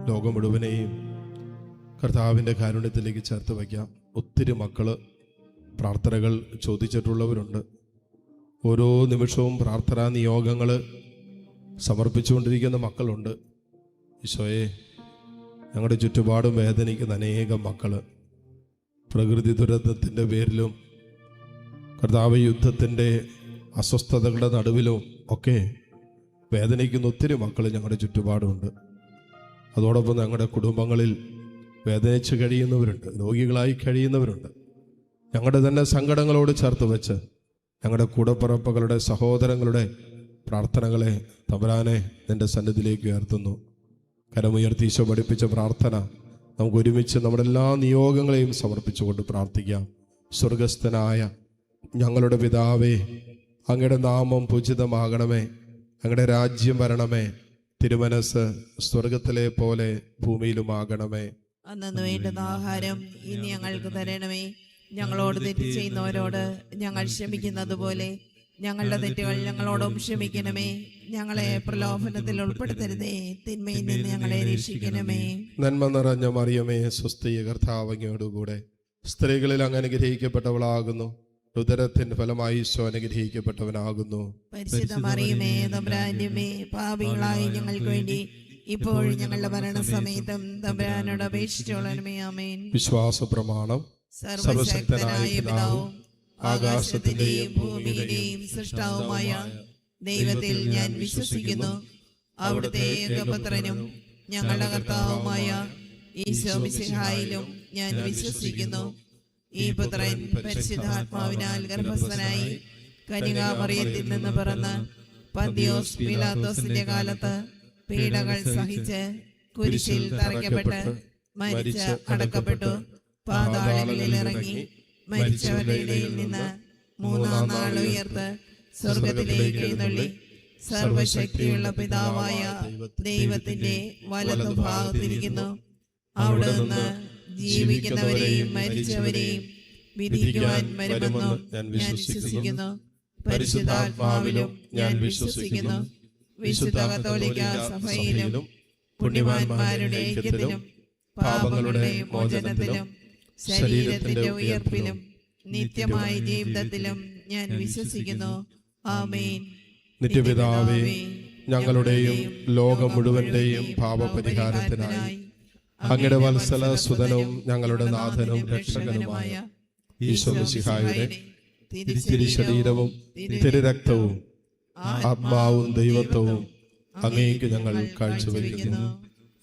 ലോകം മുഴുവനെയും കർത്താവിൻ്റെ കാരുണ്യത്തിലേക്ക് ചേർത്ത് വയ്ക്കാം. ഒത്തിരി മക്കൾ പ്രാർത്ഥനകൾ ചോദിച്ചിട്ടുള്ളവരുണ്ട്. ഓരോ നിമിഷവും പ്രാർത്ഥനാ നിയോഗങ്ങൾ സമർപ്പിച്ചുകൊണ്ടിരിക്കുന്ന മക്കളുണ്ട്. ഈശോയെ, ഞങ്ങളുടെ ചുറ്റുപാടും വേദനിക്കുന്ന അനേകം മക്കൾ പ്രകൃതി ദുരന്തത്തിൻ്റെ പേരിലും കർത്താവ് യുദ്ധത്തിൻ്റെ അസ്വസ്ഥതകളുടെ നടുവിലും ഒക്കെ വേദനിക്കുന്ന ഒത്തിരി മക്കൾ ഞങ്ങളുടെ ചുറ്റുപാടുമുണ്ട്. അതോടൊപ്പം ഞങ്ങളുടെ കുടുംബങ്ങളിൽ വേദനിച്ച് കഴിയുന്നവരുണ്ട്, രോഗികളായി കഴിയുന്നവരുണ്ട്. ഞങ്ങളുടെ തന്നെ സങ്കടങ്ങളോട് ചേർത്ത് വെച്ച് ഞങ്ങളുടെ കൂടപ്പിറപ്പുകളുടെ സഹോദരങ്ങളുടെ പ്രാർത്ഥനകളെ തമ്പുരാനെ നിൻ്റെ സന്നിധിയിലേക്ക് ഉയർത്തുന്നു. കരമുയർത്തി ഈശോ പഠിപ്പിച്ച പ്രാർത്ഥന നമുക്ക് ഒരുമിച്ച് നമ്മുടെ എല്ലാ നിയോഗങ്ങളെയും സമർപ്പിച്ചുകൊണ്ട് പ്രാർത്ഥിക്കാം. സ്വർഗസ്ഥനായ ഞങ്ങളുടെ പിതാവേ, അങ്ങയുടെ നാമം പൂജിതമാകണമേ, അങ്ങയുടെ രാജ്യം വരണമേ, തിരുമനസ് സ്വർഗത്തിലെ പോലെ ഭൂമിയിലുമാകണമേ. അന്നു വേണ്ടുന്ന ആഹാരം ഇനി ഞങ്ങൾക്ക് തരണമേ. ഞങ്ങളോട് തെറ്റ് ചെയ്യുന്നവരോട് ഞങ്ങൾ ക്ഷമിക്കുന്നത് പോലെ ഞങ്ങളുടെ തെറ്റുകൾ ഞങ്ങളോടും ക്ഷമിക്കണമേ. ഞങ്ങളെ പ്രലോഭനത്തിൽ ഉൾപ്പെടുത്തരുതേ, തിന്മയിൽ നിന്ന് ഞങ്ങളെ രക്ഷിക്കണമേ. നന്മ നിറഞ്ഞ മറിയമേ, സ്വസ്തി, കർത്താവ് അങ്ങയോടുകൂടെ സ്ത്രീകളിൽ അങ്ങ് അനുഗ്രഹിക്കപ്പെട്ടവളാകുന്നു. ഉദരത്തിൻ ഫലമായി ഈശോ അനുഗ്രഹിക്കപ്പെട്ടവനാകുന്നു. പരിശുദ്ധ മറിയമേ, തമ്പുരാന്റെ അമ്മേ, പാപികളായി ഞങ്ങൾക്ക് വേണ്ടി ഇപ്പോഴും ഞങ്ങളുടെ മരണസമയത്തും തമ്പുരാനോട് അപേക്ഷിച്ചോളണമേ. ആമേൻ. വിശ്വാസ പ്രമാണം. സർവശക്തനായ പിതാവും ആകാശത്തിന്റെയും ഭൂമിയുടെയും സൃഷ്ടാവുമായ ദൈവത്തിൽ ഞാൻ വിശ്വസിക്കുന്നു. അവിടുത്തെ ഏകപുത്രനും ഞങ്ങളുടെ കർത്താവുമായ ഈശോ മിശിഹായിലും ഞാൻ വിശ്വസിക്കുന്നു. ഈ പുത്രൻ പരിശുദ്ധാത്മാവിനാൽ ഗർഭസ്ഥനായി കന്യകാമറിയത്തിൽ നിന്ന് പിറന്ന് പന്തിയോസ് പീലാത്തോസിന്റെ കാലത്ത് പീഡകൾ സഹിച്ച് കുരിശിൽ തറയ്ക്കപ്പെട്ട് മരിച്ച് അടക്കപ്പെട്ടു, പാതാളങ്ങളിൽ ഇറങ്ങി മരിച്ചവരുടെ ഇടയിൽ നിന്ന് മൂന്നാം നാൾ ഉയർത്ത് സ്വർഗത്തിലേക്ക് എഴുന്നള്ളി സർവശക്തിയുള്ള പിതാവായ ദൈവത്തിന്റെ വലതുഭാഗത്തിരിക്കുന്നു. അവിടെ നിന്ന് ജീവിക്കുന്നവരെയും മരിച്ചവരെയും വിധിക്കുവാൻ വരുമെന്നും ഞാൻ വിശ്വസിക്കുന്നു. പരിശുദ്ധാത്മാവിലും ഞാൻ വിശ്വസിക്കുന്നു. വിശുദ്ധ കത്തോലിക്ക സഭയിലും പുണ്യവാന്മാരുടെ ഐക്യത്തിലും പാപങ്ങളുടെ മോചനത്തിലും ശരീരത്തിന്റെ ഉയർപ്പിലും നിത്യമായ ജീവിതത്തിലും ഞാൻ വിശ്വസിക്കുന്നു. ആമേൻ. നിത്യപിതാവേ, ഞങ്ങളുടെയും ലോകം മുഴുവന്റെയും പാപപരിഹാരത്തിനായി അങ്ങയുടെ വത്സല സുതനും ഞങ്ങളുടെ നാഥനും രക്ഷകനുമായ ഈശോ മിശിഹായുടെ തിരുശരീരവും തിരുരക്തവും ആത്മാവും ദൈവത്വവും അങ്ങേക്ക് ഞങ്ങൾ കാഴ്ചവെക്കുന്നു.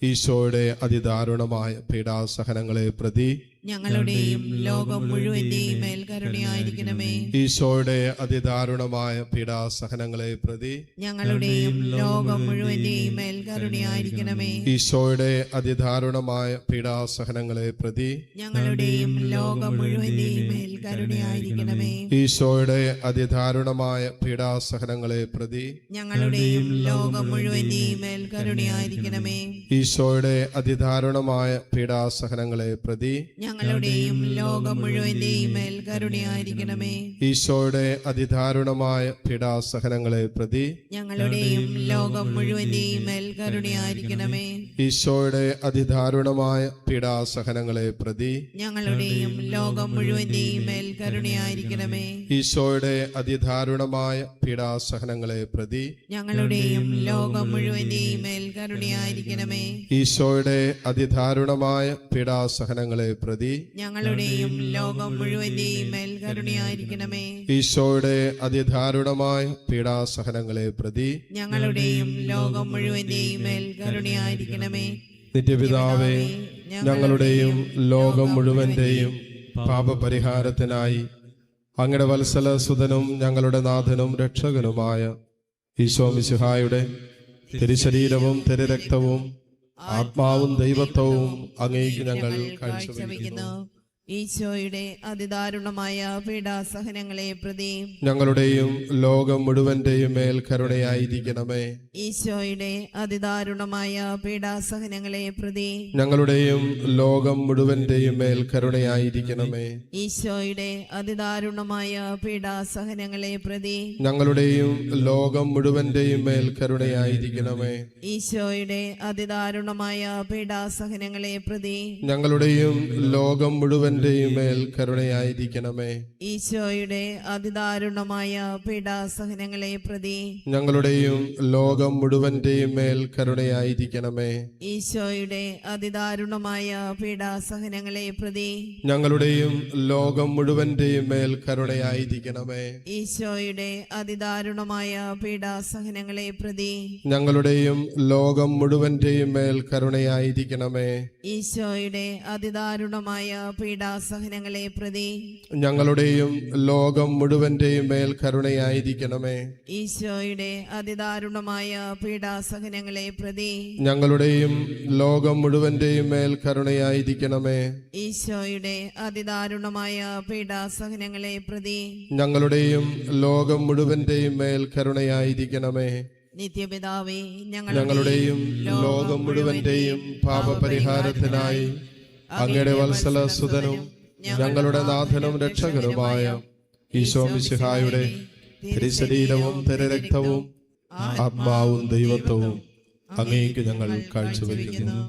ഈശോയുടെ അതിദാരുണമായ പീഡാസഹനങ്ങളെ പ്രതി ഞങ്ങളുടെയും ലോകം മുഴുവന്റെയും മേൽ കരുണയായിരിക്കണമേ. ഈശോയുടെ അതിദാരുണമായ പീഡാസഹനങ്ങളെ പ്രതി ഞങ്ങളുടെയും ലോകം മുഴുവന്റെയും മേൽ കരുണയായിരിക്കണമേ. ഈശോയുടെ അതിദാരുണമായ പീഡാസഹനങ്ങളെ പ്രതി ഞങ്ങളുടെയും ലോകം മുഴുവന്റെയും മേൽ കരുണയായിരിക്കണമേ. ഈശോയുടെ അതിദാരുണമായ പീഡാസഹനങ്ങളെ പ്രതി ഞങ്ങളുടെയും ലോകം മുഴുവന്റെയും മേൽ കരുണയായിരിക്കണമേ. ഈശോയുടെ അതിദാരുണമായ പീഡാസഹനങ്ങളെ പ്രതി ഞങ്ങളുടെയും ലോകം മുഴുവന്റെയും മേൽ കരുണയായിരിക്കണമേ. ഈശോയുടെ അതിദാരുണമായ പീഡാസഹനങ്ങളെ പ്രതി ഞങ്ങളുടെയും ലോകം മുഴുവന്റെയും മേൽ കരുണയായിരിക്കണമേ. ഈശോയുടെ അതിദാരുണമായ പീഡാസഹനങ്ങളെ പ്രതി ഞങ്ങളുടെയും ലോകം മുഴുവന്റെയും മേൽ കരുണയായിരിക്കണമേ. ഈശോയുടെ അതിദാരുണമായ പീഡാസഹനങ്ങളെ പ്രതി ഞങ്ങളുടെയും ലോകം മുഴുവന്റെയും മേൽ കരുണയായിരിക്കണമേ. ഈശോയുടെ അതിദാരുണമായ പീഡാസഹനങ്ങളെ പ്രതി ഞങ്ങളുടെയും ലോകം മുഴുവന്റെയും മേൽ കരുണയായിരിക്കണമേ. ഈശോയുടെ അതിദാരുണമായ പീഡാസഹനങ്ങളെ പ്രതി ഞങ്ങളുടെയും ലോകം മുഴുവന്റെയും മേൽ കരുണയായിരിക്കണമേ. നിത്യപിതാവേ, ഞങ്ങളുടെയും ലോകം മുഴുവന്റെയും പാപപരിഹാരത്തിനായി അങ്ങയുടെ വത്സല സുതനും ഞങ്ങളുടെ നാഥനും രക്ഷകനുമായ ഈശോ മിശിഹായുടെ തിരുശരീരവും തിരുരക്തവും ആത്മാവും ദൈവത്വവും അങ്ങേക്ക് ഞങ്ങൾ കാഴ്ചവെക്കുന്നു. ഈശോയുടെ അതിദാരുണമായ പീഡാസഹനങ്ങളെ പ്രതി ഞങ്ങളുടെയും ലോകം മുഴുവന്റെയും മേൽ കരുണയായിരിക്കണമേ. ഈശോയുടെ അതിദാരുണമായ പീഡാസഹനങ്ങളെ പ്രതി ഞങ്ങളുടെയും ലോകം മുഴുവന്റെയും മേൽ കരുണയായിരിക്കണമേ. ഈശോയുടെ അതിദാരുണമായ പീഡാസഹനങ്ങളെ പ്രതി ഞങ്ങളുടെയും ലോകം മുഴുവന്റെയും മേൽ കരുണയായിരിക്കണമേ. ഈശോയുടെ അതിദാരുണമായ പീഡാസഹനങ്ങളെ പ്രതി ഞങ്ങളുടെയും ലോകം മുഴുവന്റെയും മേൽ കരുണയായിരിക്കണമേ. ഈശോയുടെ അതിദാരുണമായ പീഡാസഹനങ്ങളെ പ്രതി ഞങ്ങളുടെയും ലോകം മുഴുവന്റെയും മേൽ കരുണയായിരിക്കണമേ. ഈശോയുടെ അതിദാരുണമായ പീഡാസഹനങ്ങളെ പ്രതി ഞങ്ങളുടെയും ലോകം മുഴുവന്റെയും മേൽ കരുണയായിരിക്കണമേ. ഈശോയുടെ അതിദാരുണമായ പീഡാസഹനങ്ങളെ പ്രതി ഞങ്ങളുടെയും ലോകം മുഴുവന്റെയും മേൽ കരുണയായിരിക്കണമേ. ഈശോയുടെ അതിദാരുണമായ പീഡാസഹനങ്ങളെ പ്രതി ഞങ്ങളുടെയും ലോകം മുഴുവന്റെയും മേൽ കരുണയായിരിക്കണമേ. ഈശോയുടെ അതിദാരുണമായ പീഡാസഹനങ്ങളെ പ്രതി ഞങ്ങളുടെയും ലോകം മുഴുവന്റെയും മേൽ കരുണയായിരിക്കണമേ. ഈശോയുടെ അതിദാരുണമായ പീഡാസഹനങ്ങളെ പ്രതി ഞങ്ങളുടെയും ലോകം മുഴുവന്റെയും മേൽ കരുണയായിരിക്കണമേ. നിത്യപിതാവേ, ഞങ്ങളുടെയും ലോകം മുഴുവന്റെയും പാപപരിഹാരത്തിനായി അങ്ങയുടെ വത്സല സുതനും ഞങ്ങളുടെ നാഥനും രക്ഷകനുമായ ഈശോ മിശിഹായുടെ തിരുശരീരവും തിരുരക്തവും ആത്മാവും ദൈവത്വവും അങ്ങേക്ക് ഞങ്ങൾ കാഴ്ചവെക്കുന്നു.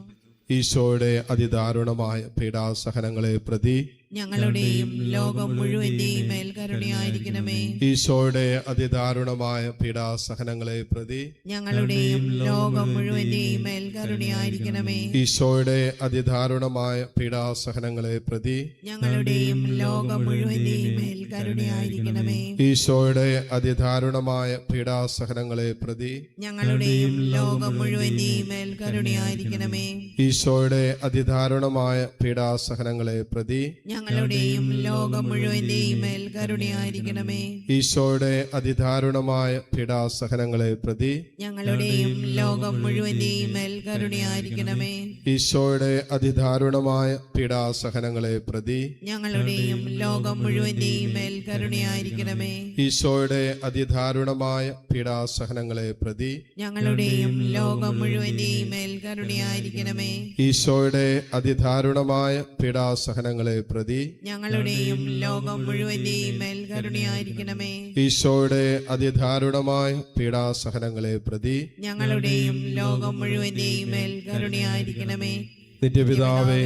ഈശോയുടെ അതിദാരുണമായ പീഡാസഹനങ്ങളെ പ്രതി ഞങ്ങളുടെയും ലോകം മുഴുവന്റെയും മേൽ കരുണയായിരിക്കണമേ. ഈശോയുടെ അതിദാരുണമായ പീഡാസഹനങ്ങളെ പ്രതി ഞങ്ങളുടെയും ലോകം മുഴുവന്റെയും മേൽ കരുണയായിരിക്കണമേ. ഈശോയുടെ അതിദാരുണമായ പീഡാസഹനങ്ങളെ പ്രതി ഞങ്ങളുടെയും ലോകം മുഴുവന്റെയും മേൽ കരുണയായിരിക്കണമേ. ഈശോയുടെ അതിദാരുണമായ പീഡാസഹനങ്ങളെ പ്രതി ഞങ്ങളുടെയും ലോകം മുഴുവന്റെയും മേൽ കരുണയായിരിക്കണമേ. ഈശോയുടെ അതിദാരുണമായ പീഡാസഹനങ്ങളെ പ്രതി ഞങ്ങളുടെയും ലോകം മുഴുവന്റെയും മേൽ കരുണയായിരിക്കണമേ. ഈശോയുടെ അതിദാരുണമായ പീഡാസഹനങ്ങളെ പ്രതി ഞങ്ങളുടെയും ലോകം മുഴുവന്റെയും മേൽ കരുണയായിരിക്കണമേ. ഈശോയുടെ അതിദാരുണമായ പീഡാസഹനങ്ങളെ പ്രതി ഞങ്ങളുടെയും ലോകം മുഴുവന്റെയും മേൽ കരുണയായിരിക്കണമേ. ഈശോയുടെ അതിദാരുണമായ പീഡാസഹനങ്ങളെ പ്രതി ഞങ്ങളുടെയും ലോകം മുഴുവന്റെയും മേൽ കരുണയായിരിക്കണമേ. ഈശോയുടെ അതിദാരുണമായ പീഡാസഹനങ്ങളെ പ്രതി ഞങ്ങളുടെയും ലോകം മുഴുവന്റെയും മേൽ കരുണയായിരിക്കണമേ. ഈശോയുടെ അതിദാരുണമായ പീഡാസഹനങ്ങളെ പ്രതി ഞങ്ങളുടെയും ലോകം മുഴുവന്റെയും മേൽ കരുണയായിരിക്കണമേ. നിത്യപിതാവേ,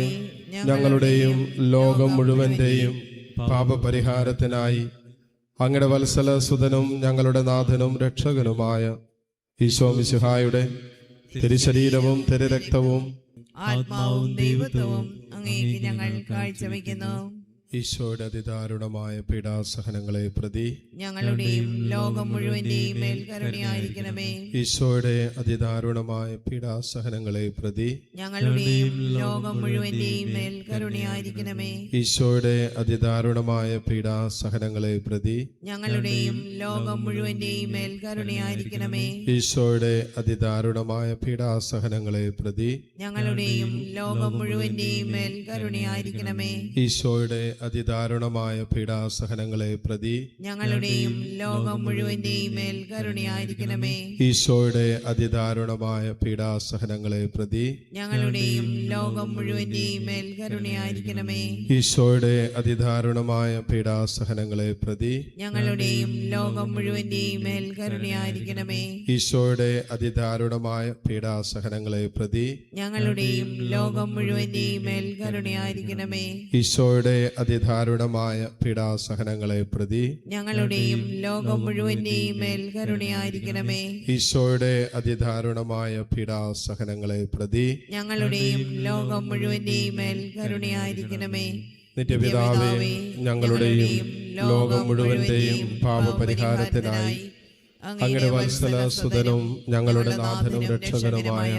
ഞങ്ങളുടെയും ലോകം മുഴുവന്റെയും പാപപരിഹാരത്തിനായി അങ്ങയുടെ വത്സല സുതനും ഞങ്ങളുടെ നാഥനും രക്ഷകനുമായ ഈശോ മിശിഹായുടെ തിരുശരീരവും തിരുരക്തവും ആത്മാവും ദൈവത്വവും അങ്ങേക്ക് ഞങ്ങൾ കാഴ്ചവെക്കുന്നു. ഈശോയുടെ അതിദാരുണമായ പീഡാസഹനങ്ങളെ പ്രതി ഞങ്ങളുടെയും ലോകം മുഴുവന്റെയും മേൽ കരുണയായിരിക്കണമേ. ഈശോയുടെ അതിദാരുണമായ പീഡാസഹനങ്ങളെ പ്രതി ഞങ്ങളുടെയും ലോകം മുഴുവന്റെയും മേൽ കരുണയായിരിക്കണമേ. ഈശോയുടെ അതിദാരുണമായ പീഡാസഹനങ്ങളെ പ്രതി ഞങ്ങളുടെയും ലോകം മുഴുവന്റെയും മേൽ കരുണയായിരിക്കണമേ. ഈശോയുടെ അതിദാരുണമായ പീഡാസഹനങ്ങളെ പ്രതി ഞങ്ങളുടെയും ലോകം മുഴുവന്റെയും മേൽ കരുണയായിരിക്കണമേ. ഈശോയുടെ അതിദാരുണമായ പീഡാസഹനങ്ങളെ പ്രതി ഞങ്ങളുടെയും ലോകം മുഴുവന്റെയും മേൽ കരുണയായിരിക്കണമേ. ഈശോയുടെ അതിദാരുണമായ പീഡാസഹനങ്ങളെ പ്രതി ഞങ്ങളുടെയും ലോകം മുഴുവന്റെയും മേൽ കരുണയായിരിക്കണമേ. ഈശോയുടെ അതിദാരുണമായ പീഡാസഹനങ്ങളെ പ്രതി ഞങ്ങളുടെയും ലോകം മുഴുവന്റെയും മേൽ കരുണയായിരിക്കണമേ. ഈശോയുടെ അതിദാരുണമായ പീഡാസഹനങ്ങളെ പ്രതി ഞങ്ങളുടെയും ലോകം മുഴുവന്റെയും മേൽ കരുണയായിരിക്കണമേ. ഈശോയുടെ അതിദാരുണമായ പീഡാസഹനങ്ങളെ പ്രതി ഞങ്ങളുടെയും ലോകം മുഴുവന്റെയും മേൽ കരുണയായിരിക്കണമേ. ഈശോയുടെ അതിദാരുണമായ പീഡാസഹനങ്ങളെ പ്രതി ഞങ്ങളുടെയും ലോകം മുഴുവന്റെയും മേൽ കരുണയായിരിക്കണമേ. നിത്യപിതാവേ, ഞങ്ങളുടെയും ലോകം മുഴുവന്റെയും പാപപരിഹാരത്തിനായി അങ്ങയുടെ വത്സല സുതനും ഞങ്ങളുടെ നാഥനും രക്ഷകനുമായ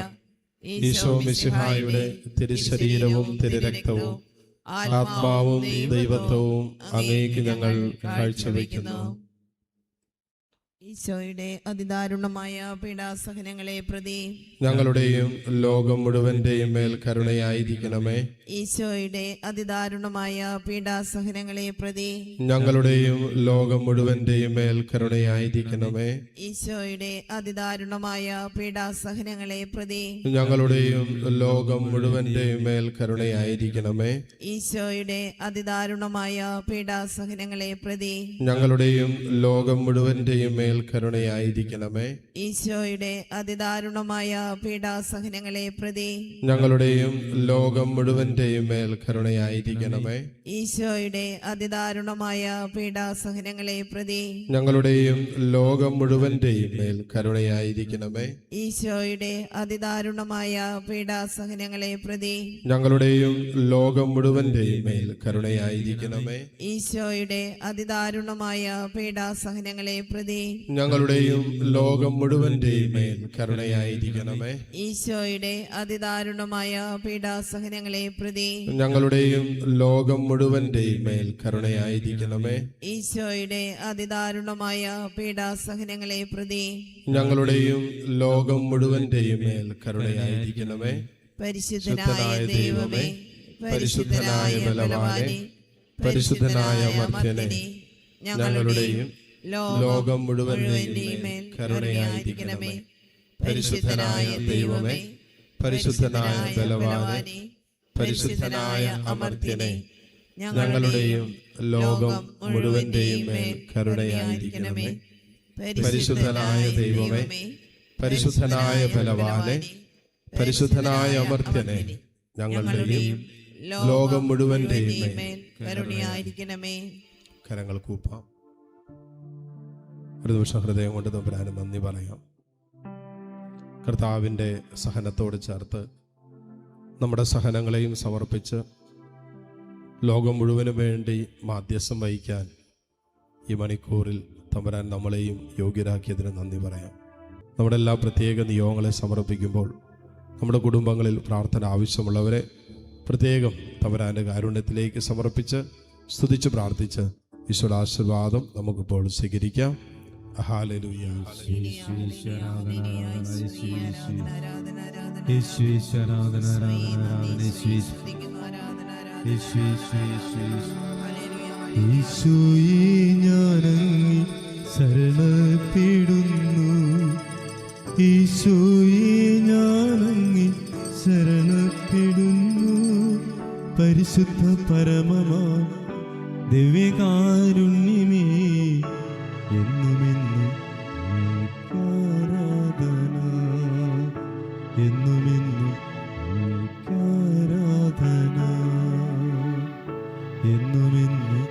ഈശോ മിശിഹായുടെ തിരുശരീരവും തിരുരക്തവും ആത്മാവും ദൈവത്വവും അങ്ങേക്ക് ഞങ്ങൾ കാഴ്ചവെക്കുന്നു. ഈശോയുടെ അതിദാരുണമായ പീഡാസഹനങ്ങളെ പ്രതി ഞങ്ങളുടെയും ലോകം മുഴുവന്റെയും മേൽ കരുണയായിരിക്കണമേ. ഈശോയുടെ അതിദാരുണമായ പീഡാസഹനങ്ങളെ പ്രതി ഞങ്ങളുടെയും ലോകം മുഴുവന്റെയും മേൽ കരുണയായിരിക്കണമേ. ഈശോയുടെ അതിദാരുണമായ പീഡാസഹനങ്ങളെ പ്രതി ഞങ്ങളുടെയും ലോകം മുഴുവന്റെയും മേൽ കരുണയായിരിക്കണമേ. ഈശോയുടെ അതിദാരുണമായ പീഡാസഹനങ്ങളെ പ്രതി ഞങ്ങളുടെയും ലോകം മുഴുവന്റെയും മേൽ കരുണയായിരിക്കണമേ. ഈശോയുടെ അതിദാരുണമായ പീഡാസഹനങ്ങളെ പ്രതി ഞങ്ങളുടെയും ലോകം മുഴുവന്റെയും മേൽ കരുണയായിരിക്കണമേ. ഈശോയുടെ അതിദാരുണമായ പീഡാസഹനങ്ങളെ പ്രതി ഞങ്ങളുടെയും ലോകം മുഴുവന്റെയും മേൽ കരുണയായിരിക്കണമേ. ഈശോയുടെ അതിദാരുണമായ പീഡാസഹനങ്ങളെ പ്രതി ഞങ്ങളുടെയും ലോകം മുഴുവന്റെയും മേൽ കരുണയായിരിക്കണമേ. ഈശോയുടെ അതിദാരുണമായ പീഡാസഹനങ്ങളെ പ്രതി ഞങ്ങളുടെയും ലോകം മുഴുവന്റെയും മേൽ കരുണയായിരിക്കണമേ. ഈശോയുടെ അതിദാരുണമായ പീഡാസഹനങ്ങളെ പ്രതി ഞങ്ങളുടെയും ലോകം മുഴുവന്റെയും മേൽ കരുണയായിരിക്കണമേ. ഈശോയുടെ അതിദാരുണമായ പീഡാസഹനങ്ങളെ പ്രതി ഞങ്ങളുടെയും ലോകം മുഴുവന്റെയും മേൽ കരുണയായിരിക്കണമേ. പരിശുദ്ധനായ ദൈവമേ, പരിശുദ്ധനായ ബലവാനെ, പരിശുദ്ധനായ അമർത്യനെ, ഞങ്ങളുടെയും ലോകം മുഴുവന്റെയും മേൽ കരുണയായിരിക്കണമേ. പരിശുദ്ധനായ ദൈവമേ, പരിശുദ്ധനായ ബലവാനെ, പരിശുദ്ധനായ അമർത്യനെ, ഞങ്ങളുടെയും ലോകം മുഴുവന്റെയും മേൽ കരുണയായിരിക്കണമേ. പരിശുദ്ധനായ ദൈവമേ, പരിശുദ്ധനായ ബലവാനെ, പരിശുദ്ധനായ അമർത്യനെ, ഞങ്ങളുടെയും ലോകം മുഴുവന്റെയും മേൽ കരുണയായിരിക്കണമേ. കരങ്ങൾ കൂപ്പാം. ഒരു നിമിഷം ഹൃദയം കൊണ്ട് തമ്പുരാന് നന്ദി പറയാം. കർത്താവിൻ്റെ സഹനത്തോട് ചേർത്ത് നമ്മുടെ സഹനങ്ങളെയും സമർപ്പിച്ച് ലോകം മുഴുവനും വേണ്ടി മാധ്യസ്ഥം വഹിക്കാൻ ഈ മണിക്കൂറിൽ തമ്പുരാൻ നമ്മളെയും യോഗ്യരാക്കിയതിന് നന്ദി പറയാം. നമ്മുടെ എല്ലാ പ്രത്യേക നിയോഗങ്ങളെ സമർപ്പിക്കുമ്പോൾ നമ്മുടെ കുടുംബങ്ങളിൽ പ്രാർത്ഥന ആവശ്യമുള്ളവരെ പ്രത്യേകം തമ്പുരാൻ്റെ കാരുണ്യത്തിലേക്ക് സമർപ്പിച്ച് സ്തുതിച്ച് പ്രാർത്ഥിച്ച് ഈശോയുടെ ആശീർവാദം നമുക്കിപ്പോൾ സ്വീകരിക്കാം. ഹല്ലേലൂയ. ഈശോയെ ഞാനങ്ങി ശരണപ്പെടുന്നു, ഈശോയെ ഞാനങ്ങി ശരണപ്പെടുന്നു. പരിശുദ്ധ പരമമാ ദിവ്യകാരുണ്യമേ, എന്നുമെന്നും ആരാധന, എന്നുമെന്നും ആരാധന, എന്നുമെന്നും